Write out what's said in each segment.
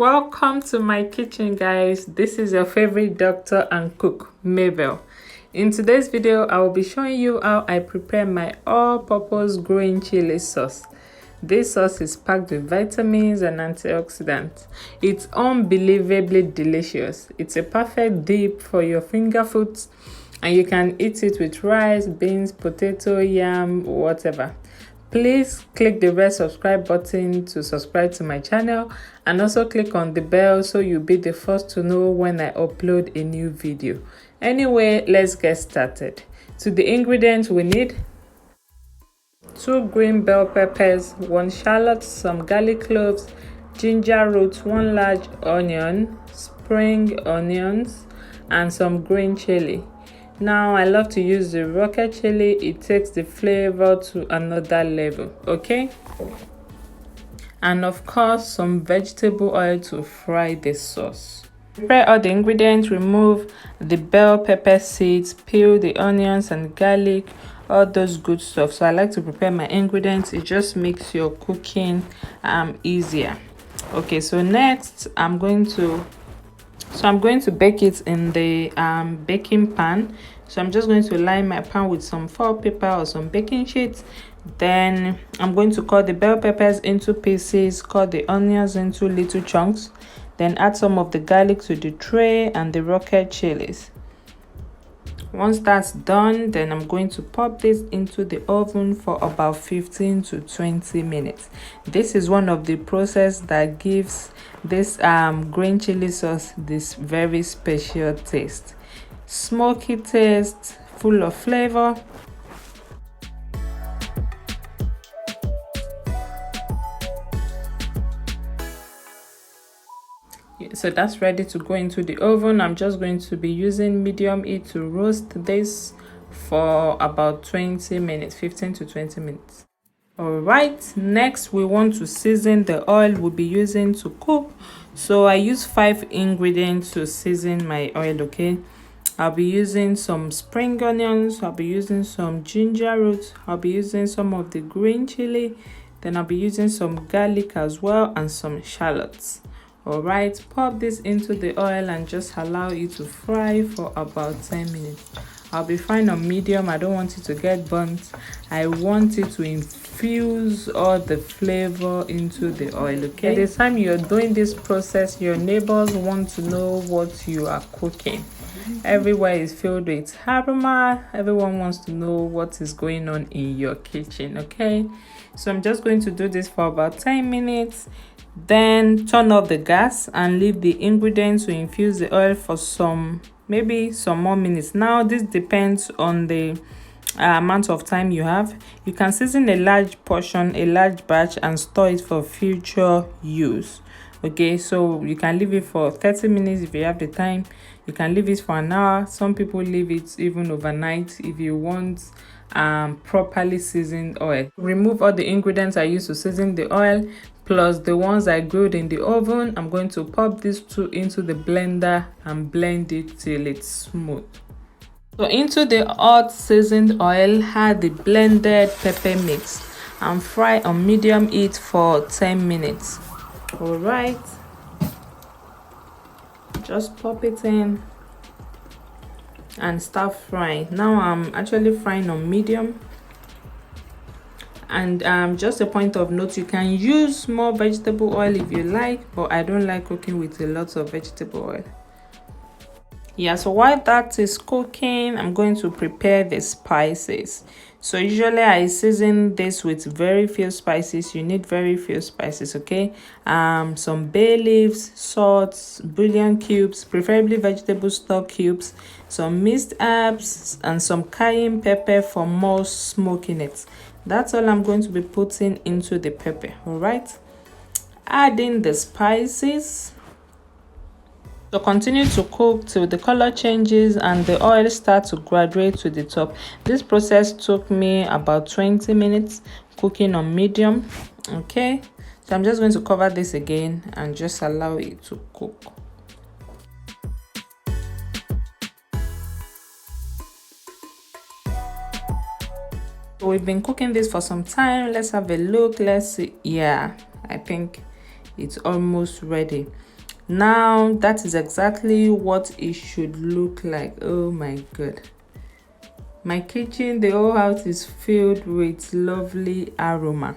Welcome to my kitchen, guys. This is your favorite doctor and cook, Mabel. In today's video, I will be showing you how I prepare my all-purpose green chili sauce. This sauce is packed with vitamins and antioxidants. It's unbelievably delicious. It's a perfect dip for your finger foods, and you can eat it with rice, beans, potato, yam, whatever. Please click the red subscribe button to subscribe to my channel, and also click on the bell so you'll be the first to know when I upload a new video. Anyway, let's get started. To the ingredients we need: 2 green bell peppers, 1 shallot, some garlic cloves, ginger roots, 1 large onion, spring onions, and some green chili. Now, I love to use the rocket chili. It takes the flavor to another level, okay? And of course, some vegetable oil to fry the sauce. Prepare all the ingredients, remove the bell pepper seeds, peel the onions and garlic, all those good stuff. So I like to prepare my ingredients. It just makes your cooking easier. Okay, so next I'm going to bake it in the baking pan. So I'm just going to line my pan with some foil paper or some baking sheets. Then I'm going to cut the bell peppers into pieces, cut the onions into little chunks, then add some of the garlic to the tray and the rocket chilies. Once that's done, then I'm going to pop this into the oven for about 15 to 20 minutes. This is one of the process that gives this green chili sauce this very special taste. Smoky taste, full of flavor. So that's ready to go into the oven. I'm just going to be using medium heat to roast this for about 20 minutes, 15 to 20 minutes. All right, next we want to season the oil we'll be using to cook. So I use 5 ingredients to season my oil, okay? I'll be using some spring onions, I'll be using some ginger roots, I'll be using some of the green chili, then I'll be using some garlic as well, and some shallots. All right, pop this into the oil and just allow it to fry for about 10 minutes. I'll be frying on medium. I don't want it to get burnt. I want it to infuse all the flavor into the oil, okay? At the time you're doing this process, your neighbors want to know what you are cooking. Everywhere is filled with aroma. Everyone wants to know what is going on in your kitchen, okay? So I'm just going to do this for about 10 minutes. Then turn off the gas and leave the ingredients to infuse the oil for maybe some more minutes. Now this depends on the amount of time you have. You can season a large portion, a large batch, and store it for future use. Okay, so you can leave it for 30 minutes if you have the time. You can leave it for an hour. Some people leave it even overnight if you want properly seasoned oil. Remove all the ingredients I used to season the oil plus the ones I grilled in the oven. I'm going to pop these 2 into the blender and blend it till it's smooth. So into the hot seasoned oil, add the blended pepper mix and fry on medium heat for 10 minutes. All right, just pop it in and start frying. Now I'm actually frying on medium. And just a point of note, you can use more vegetable oil if you like, but I don't like cooking with a lot of vegetable oil. Yeah, so while that is cooking, I'm going to prepare the spices. So usually I season this with very few spices. You need very few spices, okay? Some bay leaves, salt, bouillon cubes, preferably vegetable stock cubes, some minced herbs, and some cayenne pepper for more smokiness. That's all I'm going to be putting into the pepper. All right, adding the spices. So continue to cook till the color changes and the oil starts to graduate to the top. This process took me about 20 minutes cooking on medium. Okay, so I'm just going to cover this again and just allow it to cook. So we've been cooking this for some time. Let's have a look. Let's see. Yeah, I think it's almost ready. Now that is exactly what it should look like. Oh my god, my kitchen, the whole house is filled with lovely aroma.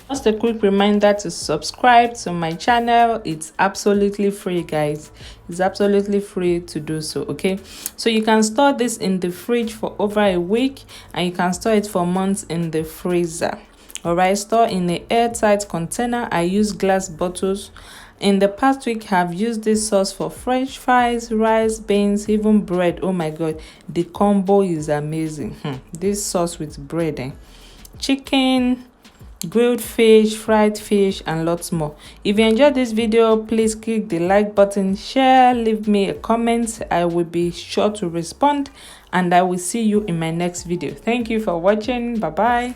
Just a quick reminder to subscribe to my channel. It's absolutely free, guys. It's absolutely free to do so. Okay, so you can store this in the fridge for over a week, and you can store it for months in the freezer. All right, store in an airtight container. I use glass bottles. In the past week, I've used this sauce for french fries, rice, beans, even bread. Oh my god, the combo is amazing. This sauce with bread, chicken, grilled fish, fried fish, and lots more. If you enjoyed this video, please click the like button, share, leave me a comment. I will be sure to respond, and I will see you in my next video. Thank you for watching. Bye bye.